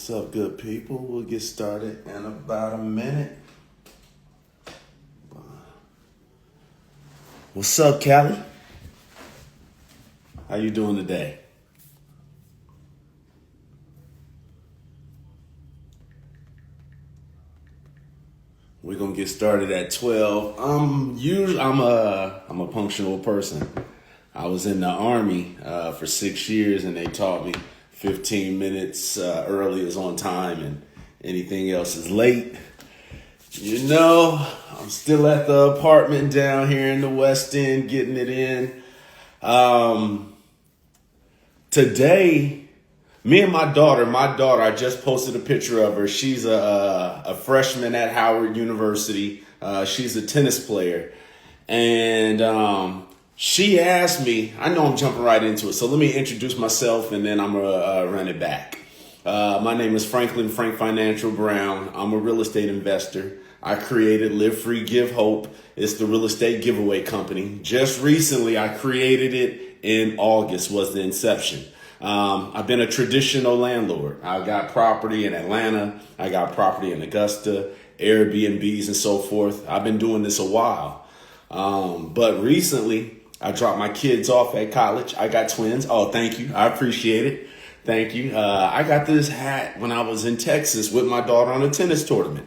What's up, good people? We'll get started in about a minute. What's up, Callie? How you doing today? We're gonna get started at 12. I'm a punctual person. I was in the Army for 6 years, and they taught me 15 minutes early is on time, and anything else is late. You know, I'm still at the apartment down here in the West End, getting it in. Today, me and my daughter, I just posted a picture of her. She's a freshman at Howard University. She's a tennis player. And she asked me, I know I'm jumping right into it, so let me introduce myself and then I'm going to run it back. My name is Frank Financial Brown. I'm a real estate investor. I created Live Free, Give Hope. It's the real estate giveaway company. Just recently, I created it in August was the inception. I've been a traditional landlord. I got property in Atlanta. I got property in Augusta, Airbnbs and so forth. I've been doing this a while. But recently, I dropped my kids off at college. I got twins. Oh, thank you. I appreciate it. Thank you. I got this hat when I was in Texas with my daughter on a tennis tournament.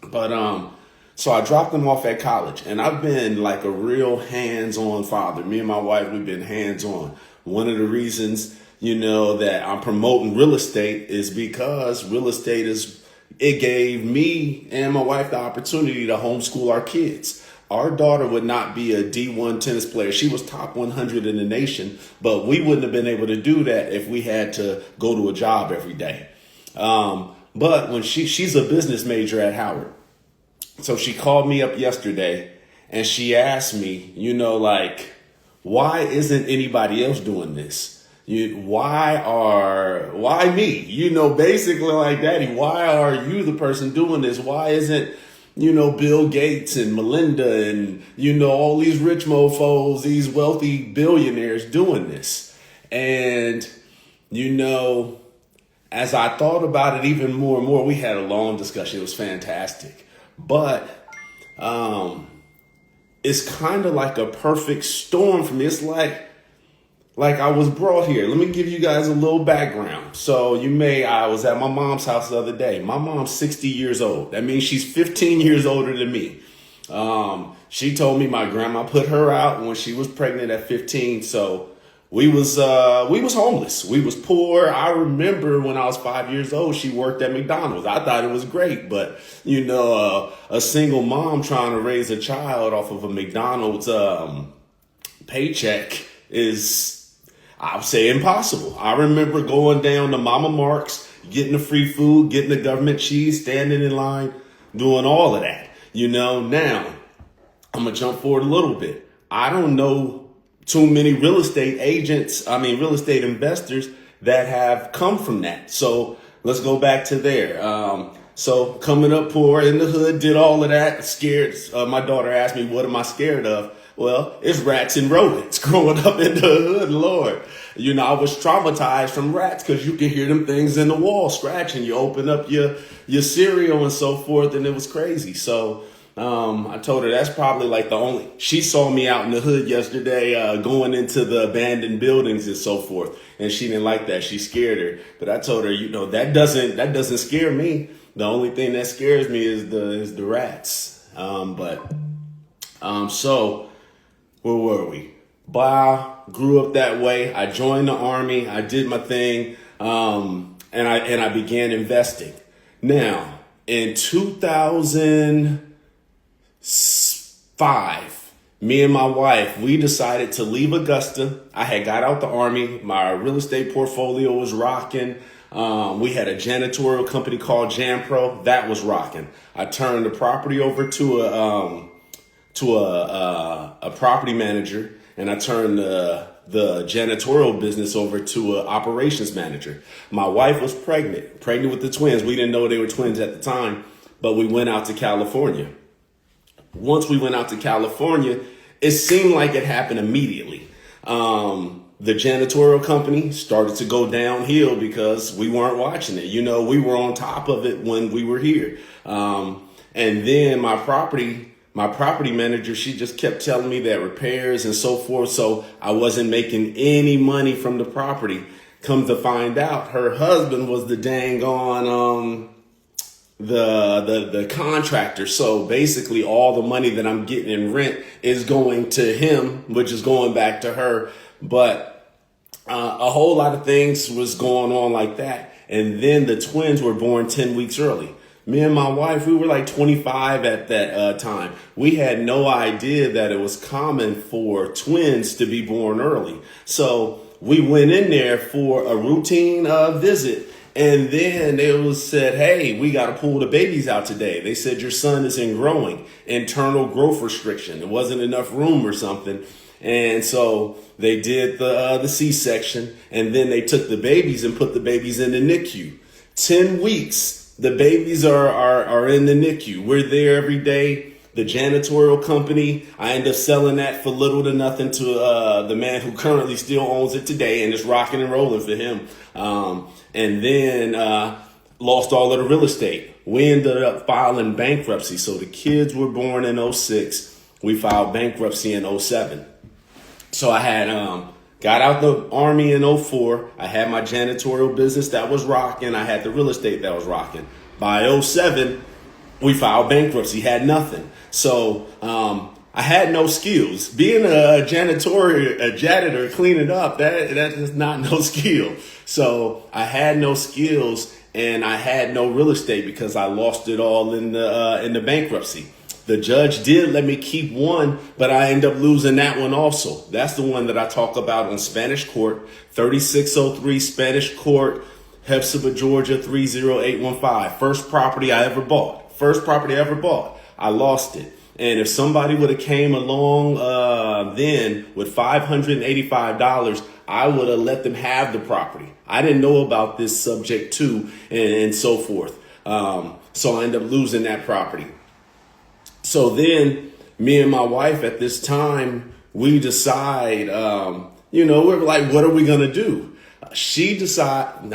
But so I dropped them off at college, and I've been like a real hands-on father. Me and my wife, we've been hands-on. One of the reasons, that I'm promoting real estate is because real estate it gave me and my wife the opportunity to homeschool our kids. Our daughter would not be a D1 tennis player. She was top 100 in the nation, but we wouldn't have been able to do that if we had to go to a job every day. But when she's a business major at Howard. So she called me up yesterday and she asked me, why isn't anybody else doing this? Why me? Basically like, Daddy, why are you the person doing this? Why isn't, Bill Gates and Melinda and, all these rich mofos, these wealthy billionaires doing this? And, as I thought about it even more and more, we had a long discussion. It was fantastic. But it's kind of like a perfect storm for me. It's like I was brought here. Let me give you guys a little background. So I was at my mom's house the other day. My mom's 60 years old. That means she's 15 years older than me. She told me my grandma put her out when she was pregnant at 15. So we was homeless. We was poor. I remember when I was 5 years old, she worked at McDonald's. I thought it was great, but a single mom trying to raise a child off of a McDonald's paycheck is, I would say, impossible. I remember going down to Mama Mark's, getting the free food, getting the government cheese, standing in line, doing all of that. Now I'm gonna jump forward a little bit. I don't know too many real estate investors that have come from that. So let's go back to there. So coming up poor in the hood, did all of that, scared. My daughter asked me, what am I scared of? Well, it's rats and rodents growing up in the hood, Lord. I was traumatized from rats because you can hear them things in the wall scratching. You open up your cereal and so forth, and it was crazy. So I told her that's probably she saw me out in the hood yesterday, going into the abandoned buildings and so forth. And she didn't like that. She scared her. But I told her, that doesn't scare me. The only thing that scares me is the rats. So where were we? Grew up that way. I joined the Army. I did my thing. And I began investing. Now in 2005, me and my wife, we decided to leave Augusta. I had got out the Army. My real estate portfolio was rocking. We had a janitorial company called JanPro that was rocking. I turned the property over to a property manager, and I turned the janitorial business over to an operations manager. My wife was pregnant with the twins. We didn't know they were twins at the time, but we went out to California. Once we went out to California, it seemed like it happened immediately. The janitorial company started to go downhill because we weren't watching it. We were on top of it when we were here. And then my property manager, she just kept telling me that repairs and so forth. So I wasn't making any money from the property. Come to find out, her husband was the dang on, the contractor. So basically all the money that I'm getting in rent is going to him, which is going back to her. But a whole lot of things was going on like that. And then the twins were born 10 weeks early. Me and my wife, we were like 25 at that time. We had no idea that it was common for twins to be born early. So we went in there for a routine visit. And then it was said, hey, we got to pull the babies out today. They said your son is internal growth restriction. There wasn't enough room or something. And so they did the C-section, and then they took the babies and put the babies in the NICU. 10 weeks, the babies are in the NICU. We're there every day. The janitorial company, I end up selling that for little to nothing to the man who currently still owns it today, and it's rocking and rolling for him. And then lost all of the real estate. We ended up filing bankruptcy. So the kids were born in 06. We filed bankruptcy in 07. So I had got out the Army in 04. I had my janitorial business that was rocking. I had the real estate that was rocking. By 07, we filed bankruptcy, had nothing. So I had no skills. Being a janitor, cleaning up, that is not no skill. So I had no skills and I had no real estate because I lost it all in the bankruptcy. The judge did let me keep one, but I ended up losing that one also. That's the one that I talk about on Spanish Court, 3603 Spanish Court, Hepzibah, Georgia, 30815. First property I ever bought. I lost it. And if somebody would have came along then with $585, I would have let them have the property. I didn't know about this subject to and so forth. So I ended up losing that property. So then me and my wife at this time, we decide, we're like, what are we going to do? We decided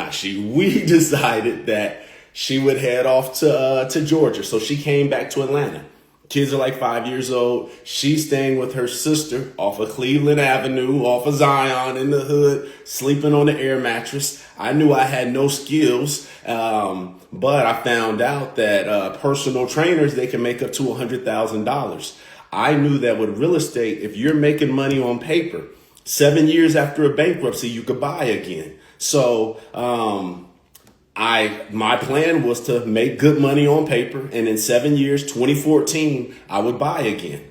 that she would head off to Georgia. So she came back to Atlanta. Kids are like 5 years old. She's staying with her sister off of Cleveland Avenue, off of Zion in the hood, sleeping on the air mattress. I knew I had no skills, but I found out that personal trainers, they can make up to $100,000. I knew that with real estate, if you're making money on paper, 7 years after a bankruptcy, you could buy again. So my plan was to make good money on paper, and in 7 years, 2014, I would buy again.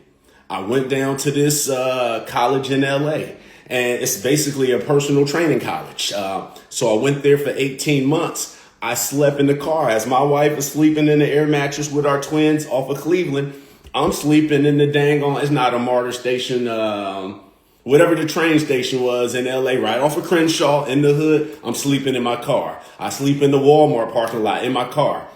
I went down to this college in LA, and it's basically a personal training college. So I went there for 18 months. I slept in the car as my wife was sleeping in the air mattress with our twins off of Cleveland. I'm sleeping in the it's not a MARTA station, whatever the train station was in LA, right off of Crenshaw in the hood. I'm sleeping in my car. I sleep in the Walmart parking lot in my car.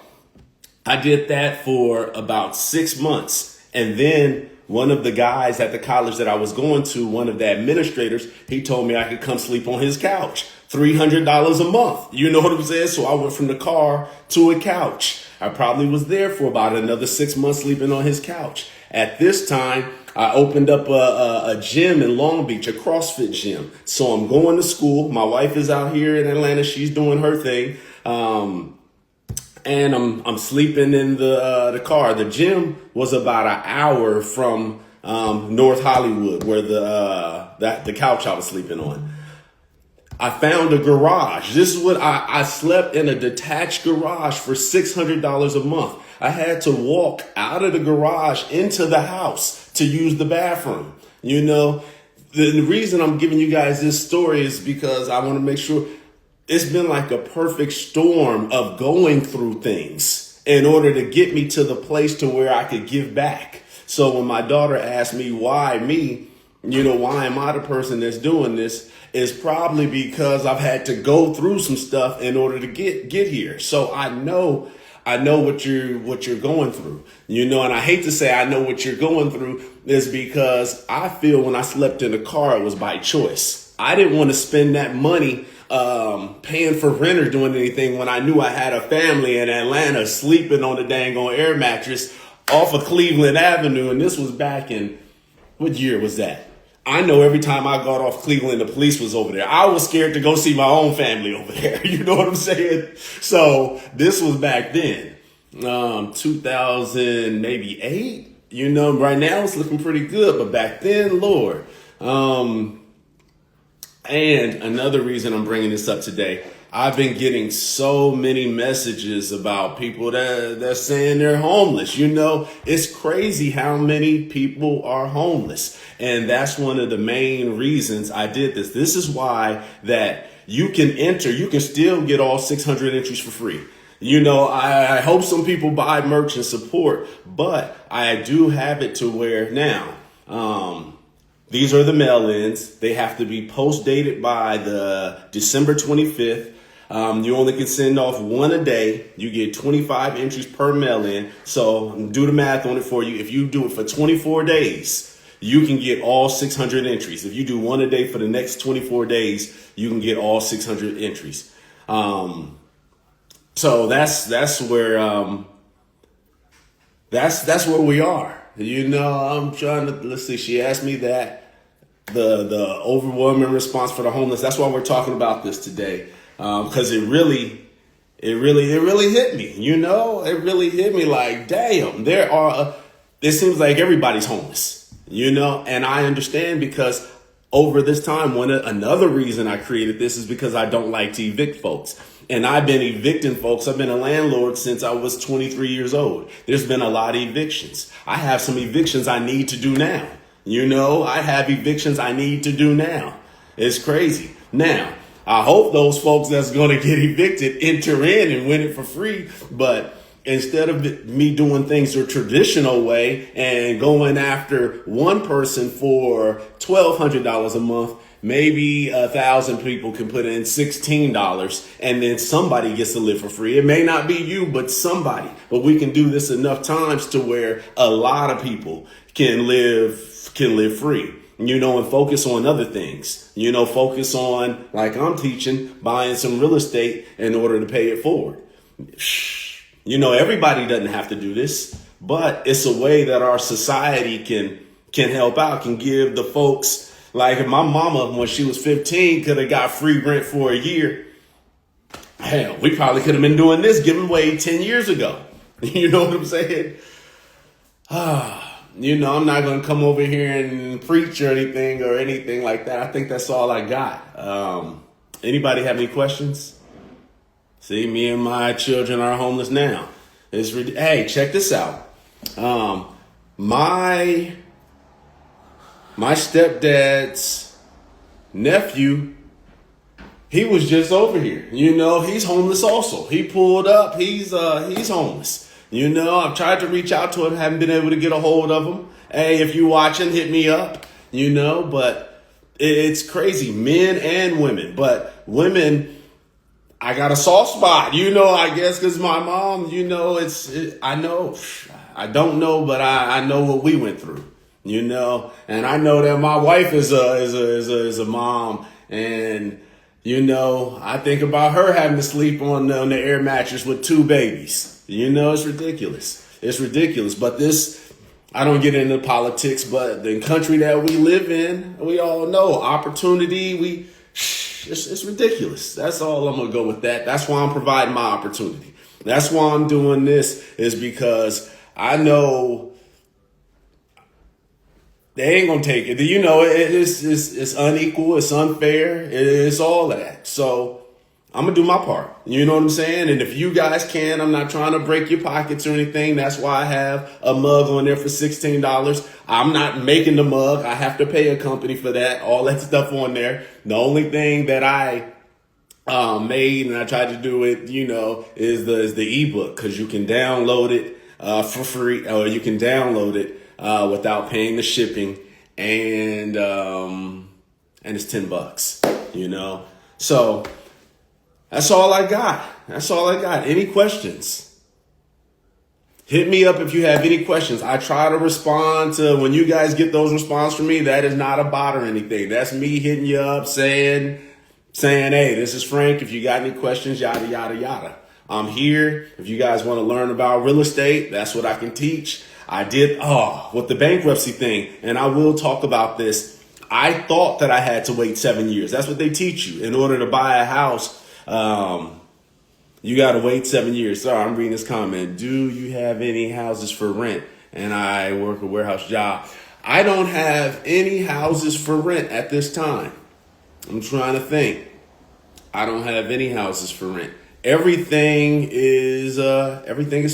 I did that for about 6 months. And then one of the guys at the college that I was going to, one of the administrators, he told me I could come sleep on his couch. $300 a month. You know what I'm saying? So I went from the car to a couch. I probably was there for about another 6 months sleeping on his couch. At this time, I opened up a gym in Long Beach, a CrossFit gym. So I'm going to school. My wife is out here in Atlanta. She's doing her thing. And I'm sleeping in the car. The gym was about an hour from North Hollywood, where the couch I was sleeping on. I found a garage. This is what I slept in, a detached garage for $600 a month. I had to walk out of the garage into the house to use the bathroom. You know, the reason I'm giving you guys this story is because I want to make sure it's been like a perfect storm of going through things in order to get me to the place to where I could give back. So when my daughter asked me why me, why am I the person that's doing this? Is probably because I've had to go through some stuff in order to get here. So I know what you're going through, and I hate to say I know what you're going through is because I feel when I slept in the car, it was by choice. I didn't want to spend that money paying for rent or doing anything when I knew I had a family in Atlanta sleeping on the dang on air mattress off of Cleveland Avenue. And this was back in, what year was that? I know every time I got off Cleveland, the police was over there. I was scared to go see my own family over there. You know what I'm saying? So this was back then, 2000, maybe 8. You know, right now it's looking pretty good, but back then, Lord. And another reason I'm bringing this up today, I've been getting so many messages about people that saying they're homeless. You know, it's crazy how many people are homeless. And that's one of the main reasons I did this. This is why that you can still get all 600 entries for free. You know, I hope some people buy merch and support, but I do have it to where now, these are the mail-ins. They have to be post-dated by the December 25th. You only can send off one a day. You get 25 entries per mail-in. So do the math on it for you. If you do it for 24 days, you can get all 600 entries. If you do one a day for the next 24 days, you can get all 600 entries. So that's where that's where we are. You know, I'm trying to, let's see, she asked me that, the overwhelming response for the homeless. That's why we're talking about this today. Cause it really hit me, you know, it really hit me like, damn, it seems like everybody's homeless, you know, and I understand because over this time, another reason I created this is because I don't like to evict folks. And I've been evicting folks. I've been a landlord since I was 23 years old. There's been a lot of evictions. I have some evictions I need to do now. You know, I have evictions I need to do now. It's crazy. Now, I hope those folks that's going to get evicted enter in and win it for free. But instead of me doing things the traditional way and going after one person for $1,200 a month, maybe 1,000 people can put in $16 and then somebody gets to live for free. It may not be you, but somebody. But we can do this enough times to where a lot of people can live free, you know, and focus on other things, you know, focus on, like I'm teaching, buying some real estate in order to pay it forward. You know, everybody doesn't have to do this, but it's a way that our society can help out, can give the folks. Like if my mama, when she was 15, could have got free rent for a year. Hell, we probably could have been doing this giving away 10 years ago. You know what I'm saying? You know, I'm not going to come over here and preach or anything like that. I think that's all I got. Anybody have any questions? See, me and my children are homeless now. Hey, check this out. My stepdad's nephew, he was just over here. You know, he's homeless also. He pulled up. He's homeless. You know, I've tried to reach out to him, haven't been able to get a hold of him. Hey, if you watching, hit me up. You know, but it's crazy, men and women. But women, I got a soft spot, you know, I guess, because my mom, you know, I don't know, but I know what we went through. You know, and I know that my wife is a mom, and you know, I think about her having to sleep on the air mattress with 2 babies. You know, it's ridiculous. It's ridiculous. But I don't get into politics, but the country that we live in, we all know opportunity. It's ridiculous. That's all I'm gonna go with that. That's why I'm providing my opportunity. That's why I'm doing this, is because I know they ain't gonna take it. You know, it's unequal, it's unfair, it's all that. So I'm gonna do my part. You know what I'm saying? And if you guys can, I'm not trying to break your pockets or anything. That's why I have a mug on there for $16. I'm not making the mug. I have to pay a company for that. All that stuff on there. The only thing that I made, and I tried to do it, you know, is the ebook, because you can download it for free, or you can download it without paying the shipping, and it's $10, you know. So that's all I got. Any questions? Hit me up if you have any questions. I try to respond to when you guys get those responses from me. That is not a bot or anything. That's me hitting you up saying, hey, this is Frank. If you got any questions, yada, yada, yada. I'm here. If you guys want to learn about real estate, that's what I can teach. I did, with the bankruptcy thing, and I will talk about this. I thought that I had to wait 7 years. That's what they teach you. In order to buy a house, you got to wait 7 years. Sorry, I'm reading this comment. Do you have any houses for rent? And I work a warehouse job. I don't have any houses for rent at this time. I'm trying to think. I don't have any houses for rent. Everything is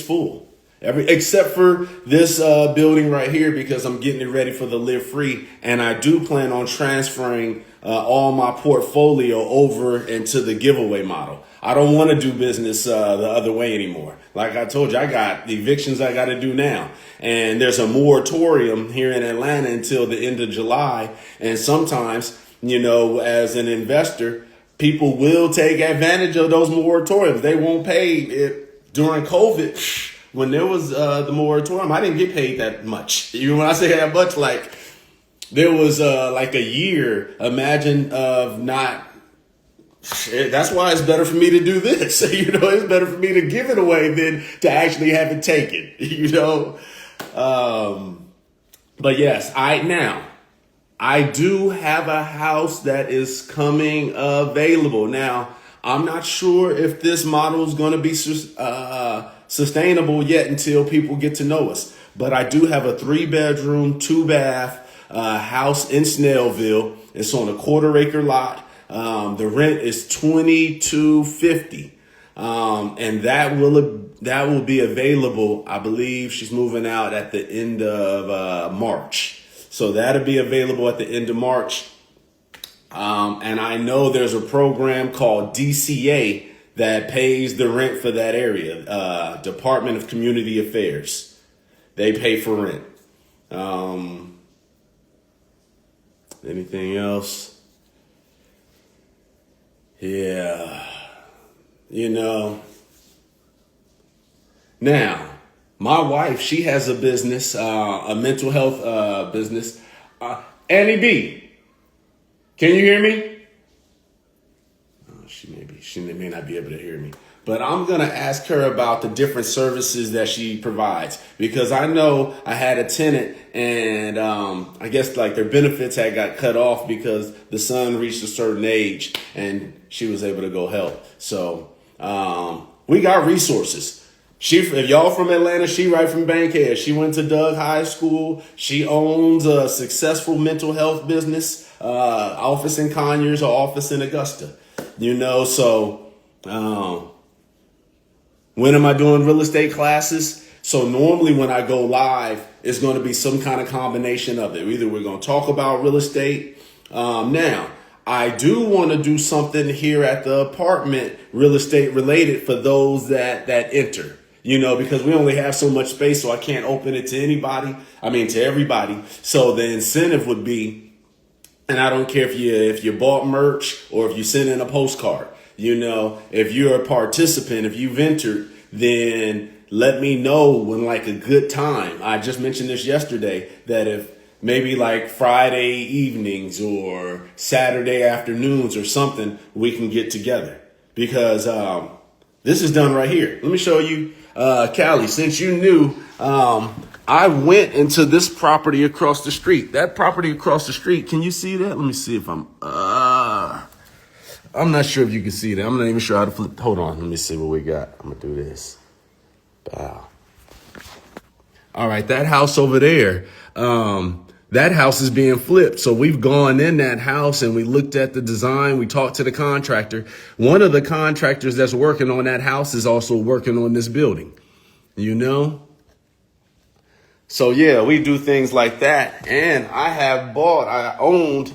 full. Except for this building right here, because I'm getting it ready for the live free, and I do plan on transferring all my portfolio over into the giveaway model. I don't want to do business the other way anymore. Like I told you, I got the evictions I got to do now, and there's a moratorium here in Atlanta until the end of July. And sometimes, as an investor, people will take advantage of those moratoriums. They won't pay it during COVID. When there was the moratorium, I didn't get paid that much. Even when I say that much, like there was like a year, imagine of not. That's why it's better for me to do this. It's better for me to give it away than to actually have it taken, But yes, I do have a house that is coming available. Now, I'm not sure if this model is going to be sustainable yet until people get to know us. But I do have a 3-bedroom, 2-bath house in Snellville. It's on a 1/4-acre lot. The rent is $22.50. And that will be available. I believe she's moving out at the end of March. So that'll be available at the end of March. And I know there's a program called DCA that pays the rent for that area. Department of Community Affairs. They pay for rent. Anything else? Yeah. Now, my wife, she has a business, a mental health business. Annie B, can you hear me? Oh, she may not be able to hear me. But I'm going to ask her about the different services that she provides, because I know I had a tenant and I guess like their benefits had got cut off because the son reached a certain age and she was able to go help. So we got resources. If y'all from Atlanta, she right from Bankhead. She went to Doug High School. She owns a successful mental health business, office in Conyers or office in Augusta. When am I doing real estate classes? So normally when I go live, it's going to be some kind of combination of it. Either we're going to talk about real estate. Now, I do want to do something here at the apartment, real estate related, for those that enter, because we only have so much space, so I can't open it to everybody. So the incentive would be, and I don't care if you bought merch or if you sent in a postcard, if you're a participant, if you've entered, then let me know when like a good time. I just mentioned this yesterday, that if maybe like Friday evenings or Saturday afternoons or something, we can get together, because this is done right here. Let me show you, Callie, since you knew, I went into this property across the street. That property across the street, can you see that? Let me see if I'm not sure if you can see that. I'm not even sure how to flip. Hold on. Let me see what we got. I'm going to do this. Wow. All right. That house over there, that house is being flipped. So we've gone in that house and we looked at the design. We talked to the contractor. One of the contractors that's working on that house is also working on this building, So yeah, we do things like that. And I owned,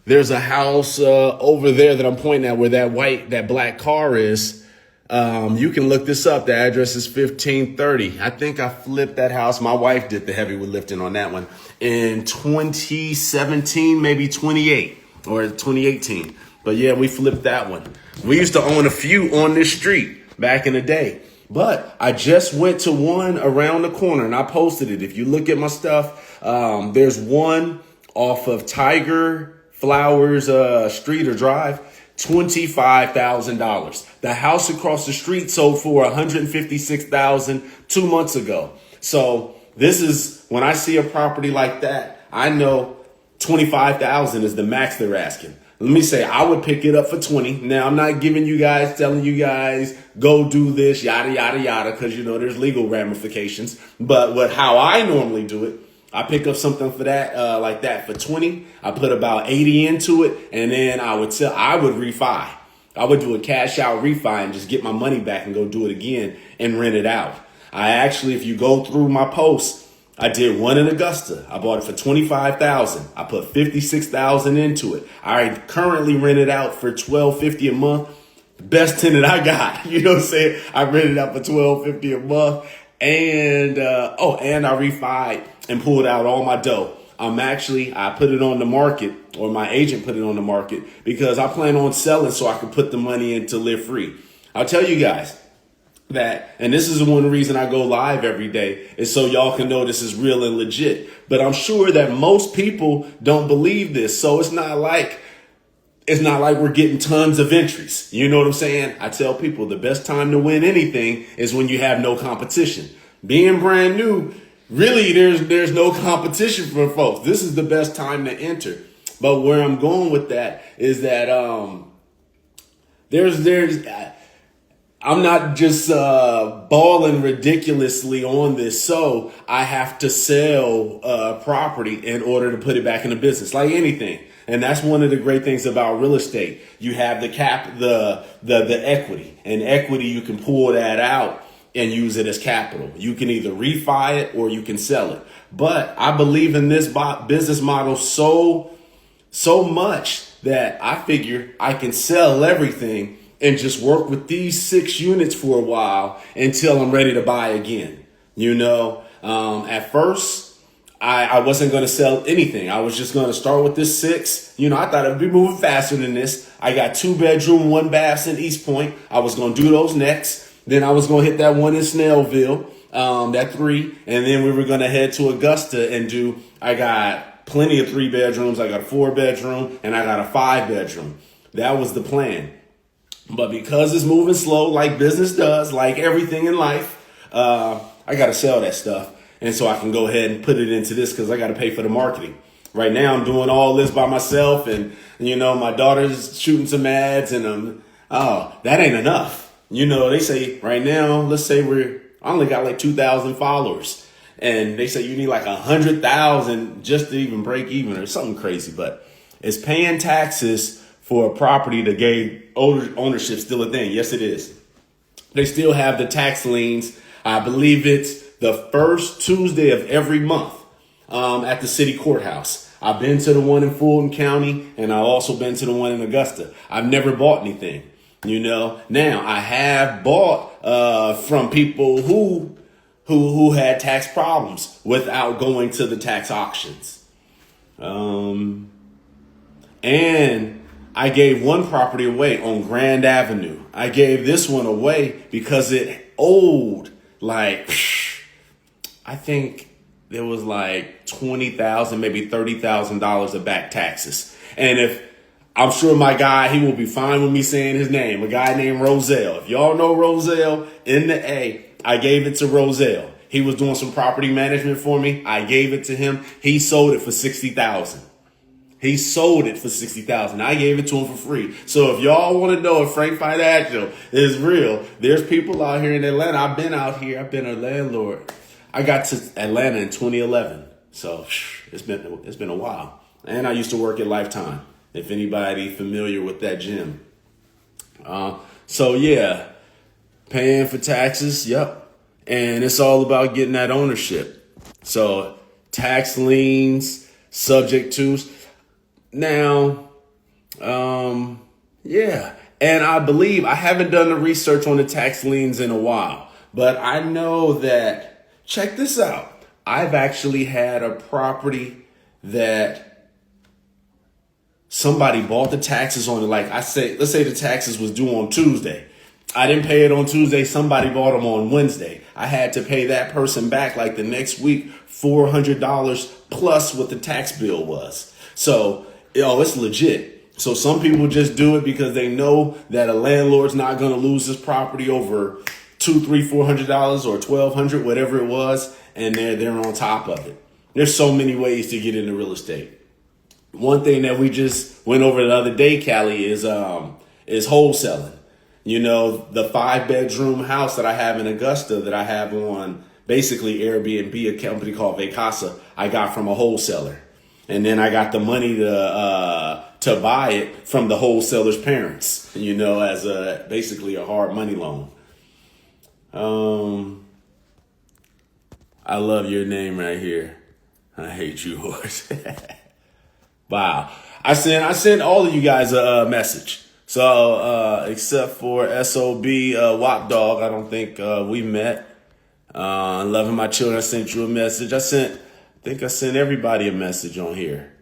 there's a house over there that I'm pointing at where that black car is. You can look this up. The address is 1530. I think I flipped that house. My wife did the heavy lifting on that one in 2017, maybe 28 or 2018. But yeah, we flipped that one. We used to own a few on this street back in the day. But I just went to one around the corner and I posted it. If you look at my stuff, there's one off of Tiger Flowers Street or Drive, $25,000. The house across the street sold for $156,000 2 months ago. So this is when I see a property like that, I know 25,000 is the max they're asking. Let me say, I would pick it up for 20. Now, I'm not telling you guys, go do this, yada, yada, yada, because, there's legal ramifications. But how I normally do it, I pick up something for that, like that for 20. I put about 80 into it, and then I would refi. I would do a cash out refi and just get my money back and go do it again and rent it out. I actually, if you go through my posts, I did one in Augusta. I bought it for $25,000. I put $56,000 into it. I currently rent it out for $12.50 a month. Best tenant I got. You know what I'm saying? I rented out for $12.50 a month. And I refied and pulled out all my dough. I put it on the market, or my agent put it on the market, because I plan on selling so I can put the money in to live free. I'll tell you guys that, and this is one reason I go live every day, is so y'all can know this is real and legit. But I'm sure that most people don't believe this. So it's not like we're getting tons of entries. You know what I'm saying? I tell people the best time to win anything is when you have no competition. Being brand new, really, there's no competition for folks. This is the best time to enter. But where I'm going with that is that I'm not just balling ridiculously on this. So I have to sell property in order to put it back into business, like anything. And that's one of the great things about real estate. You have the equity, and equity, you can pull that out and use it as capital. You can either refi it or you can sell it. But I believe in this business model so much that I figure I can sell everything and just work with these 6 units for a while until I'm ready to buy again. At first, I wasn't going to sell anything. I was just going to start with this 6. I thought it'd be moving faster than this. I got 2-bedroom, 1 baths in East Point. I was going to do those next. Then I was going to hit that one in Snellville, that 3. And then we were going to head to Augusta and I got plenty of 3 bedrooms. I got a 4-bedroom and I got a 5-bedroom. That was the plan. But because it's moving slow, like business does, like everything in life, I got to sell that stuff. And so I can go ahead and put it into this because I got to pay for the marketing. Right now, I'm doing all this by myself. And, my daughter's shooting some ads and that ain't enough. They say right now, let's say I only got like 2,000 followers. And they say you need like 100,000 just to even break even or something crazy. But it's paying taxes for a property to gain ownership still a thing. Yes, it is. They still have the tax liens. I believe it's the first Tuesday of every month at the city courthouse. I've been to the one in Fulton County, and I've also been to the one in Augusta. I've never bought anything. Now I have bought from people who had tax problems without going to the tax auctions. And I gave one property away on Grand Avenue. I gave this one away because it owed like, I think there was like $20,000, maybe $30,000 of back taxes. And I'm sure my guy, he will be fine with me saying his name, a guy named Roselle. If y'all know Roselle in the A, I gave it to Roselle. He was doing some property management for me. I gave it to him. He sold it for $60,000. I gave it to him for free. So if y'all want to know if Frank Financial is real, there's people out here in Atlanta. I've been out here. I've been a landlord. I got to Atlanta in 2011. So it's been a while. And I used to work at Lifetime, if anybody familiar with that gym. So yeah, paying for taxes. Yep. And it's all about getting that ownership. So tax liens, subject tos. Now, yeah. And I believe I haven't done the research on the tax liens in a while, but I know that, check this out. I've actually had a property that somebody bought the taxes on it. Like let's say the taxes was due on Tuesday. I didn't pay it on Tuesday. Somebody bought them on Wednesday. I had to pay that person back like the next week, $400 plus what the tax bill was. So, it's legit. So some people just do it because they know that a landlord's not going to lose his property over $200, $300, $400 or $1,200, whatever it was, and they're on top of it. There's so many ways to get into real estate. One thing that we just went over the other day, Callie, is wholesaling. The 5-bedroom house that I have in Augusta that I have on basically Airbnb, a company called Vacasa, I got from a wholesaler. And then I got the money to buy it from the wholesaler's parents, as basically a hard money loan. I love your name right here. I hate yours. Wow. I sent all of you guys a message. So, except for SOB, Wop Dog, I don't think, we met. Loving my children, I sent you a message. I think I sent everybody a message on here.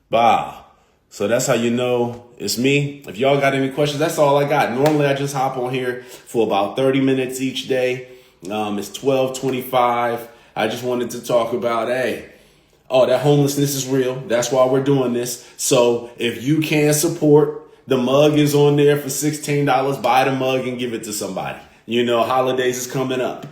Wow. So that's how you know it's me. If y'all got any questions, that's all I got. Normally I just hop on here for about 30 minutes each day. It's 12:25. I just wanted to talk about, that homelessness is real. That's why we're doing this. So if you can support, the mug is on there for $16. Buy the mug and give it to somebody. Holidays is coming up,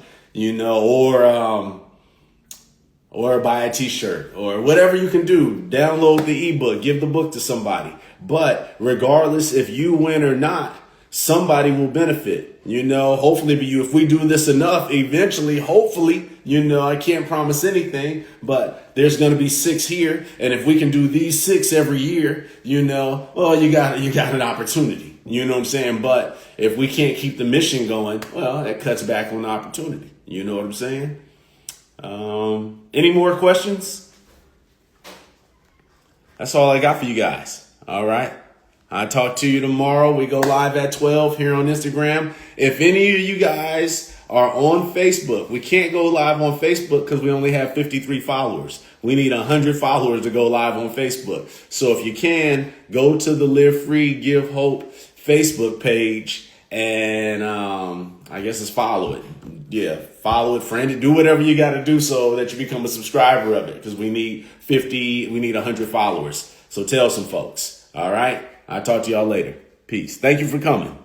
or buy a t-shirt or whatever you can do. Download the ebook, give the book to somebody. But regardless if you win or not, somebody will benefit, hopefully be you. If we do this enough, eventually, hopefully, I can't promise anything, but there's going to be 6 here. And if we can do these 6 every year, you got an opportunity, you know what I'm saying? But if we can't keep the mission going, well, that cuts back on the opportunity. You know what I'm saying? Any more questions? That's all I got for you guys. All right. I'll talk to you tomorrow. We go live at 12 here on Instagram. If any of you guys are on Facebook, we can't go live on Facebook because we only have 53 followers. We need 100 followers to go live on Facebook. So if you can, go to the Live Free, Give Hope Facebook page and I guess it's follow it. Yeah, follow it, friend it, do whatever you got to do so that you become a subscriber of it because we need 100 followers. So tell some folks. All right. I'll talk to y'all later. Peace. Thank you for coming.